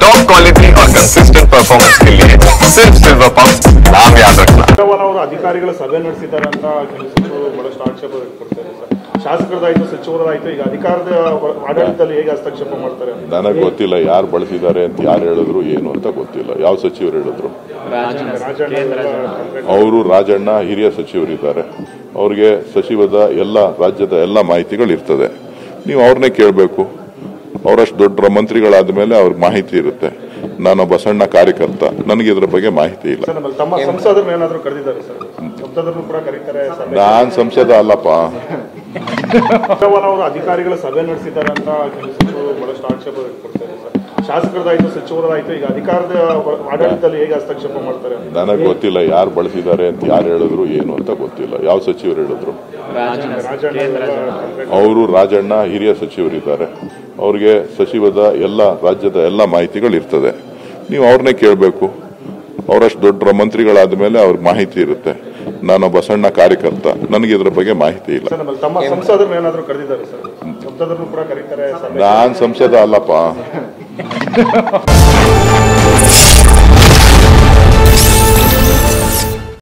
Top quality और consistent performance के लिए सिर्फ सिल्वर पंप नाम याद रखना। ಅವರು ಅಧಿಕಾರಿಗಳ ಸಭೆ ನಡೆಸಿದ್ದಾರೆ ಅಂತ ಕೆಲವು ಸಚಿವರು ಬಹಳಷ್ಟು ಆಕ್ಷೇಪ ವ್ಯಕ್ತಪಡಿಸಿದ್ದಾರೆ ಸರ್. ಶಾಸಕರದಾಯ್ತು ಸಚಿವರದಾಯ್ತು ಈಗ ಅಧಿಕಾರದ ಆಡಳಿತದಲ್ಲಿ ಹೇಗೆ ಹಸ್ತಕ್ಷೇಪ ಮಾಡ್ತಾರೆ? ನನಗೆ ಗೊತ್ತಿಲ್ಲ ಯಾರು ಬಳಸಿದ್ದಾರೆ ಅಂತ ಯಾರು ಹೇಳಿದ್ರು ಏನು ಅಂತ ಗೊತ್ತಿಲ್ಲ. ಯಾವ ಸಚಿವರು ಹೇಳಿದ್ರು? ಅವರು ರಾಜಣ್ಣ ಹಿರಿಯ ಸಚಿವರಿದ್ದಾರೆ, ಅವ್ರಿಗೆ ಸಚಿವದ ಎಲ್ಲ ರಾಜ್ಯದ ಎಲ್ಲ ಮಾಹಿತಿಗಳು ಇರ್ತದೆ. ನೀವು ಅವ್ರನ್ನೇ ಕೇಳಬೇಕು. ಅವರಷ್ಟು ದೊಡ್ಡ ಮಂತ್ರಿಗಳಾದ ಮೇಲೆ ಅವ್ರಿಗೆ ಮಾಹಿತಿ ಇರುತ್ತೆ. ನಾನು ಬಸಣ್ಣ ಕಾರ್ಯಕರ್ತ, ನನಗೆ ಇದ್ರ ಬಗ್ಗೆ ಮಾಹಿತಿ ಇಲ್ಲ. ತಮ್ಮ ಸಂಸದರು ಏನಾದರೂ ಕರೆದಿದ್ದಾರೆ ಸರ್? ಸಂಸದರನ್ನು ಕೂಡ ಕರೀತಾರೆ. ನಾನ್ ಸಂಸದ ಅಲ್ಲಪ್ಪ. ಅವರು ಅಧಿಕಾರಿಗಳ ಸಭೆ ನಡೆಸಿದ್ದಾರೆ ಅಂತ ಕೆಲವು ಸಚಿವರು ಬಹಳಷ್ಟು ಆಕ್ಷೇಪ ವ್ಯಕ್ತಪಡಿಸಿದ್ದಾರೆ ಸರ್. ಶಾಸಕರದಾಯ್ತು ಸಚಿವರದಾಯ್ತು ಈಗ ಅಧಿಕಾರದ ಆಡಳಿತದಲ್ಲಿ ಹೇಗೆ ಹಸ್ತಕ್ಷೇಪ ಮಾಡ್ತಾರೆ? ನನಗೆ ಗೊತ್ತಿಲ್ಲ ಯಾರು ಬಳಸಿದ್ದಾರೆ ಅಂತ ಯಾರು ಹೇಳಿದ್ರು ಏನು ಅಂತ ಗೊತ್ತಿಲ್ಲ. ಯಾವ ಸಚಿವರು ಹೇಳಿದ್ರು? ಅವರು ರಾಜಣ್ಣ ಹಿರಿಯ ಸಚಿವರಿದ್ದಾರೆ, ಅವ್ರಿಗೆ ಸಚಿವದ ಎಲ್ಲ ರಾಜ್ಯದ ಎಲ್ಲ ಮಾಹಿತಿಗಳು ಇರ್ತದೆ. ನೀವು ಅವ್ರನ್ನೇ ಕೇಳಬೇಕು. ಅವರಷ್ಟು ದೊಡ್ಡ ಮಂತ್ರಿಗಳಾದ ಮೇಲೆ ಅವ್ರಿಗೆ ಮಾಹಿತಿ ಇರುತ್ತೆ. ನಾನು ಬಸಣ್ಣ ಕಾರ್ಯಕರ್ತ, ನನಗೆ ಇದ್ರ ಬಗ್ಗೆ ಮಾಹಿತಿ ಇಲ್ಲ. ತಮ್ಮ ಸಂಸದರು ಏನಾದರೂ ಕರೆದಿದ್ದಾರೆ ಸರ್? ಸಂಸದರನ್ನು ಕೂಡ ಕರೀತಾರೆ. ನಾನ್ ಸಂಸದ ಅಲ್ಲಪ್ಪ.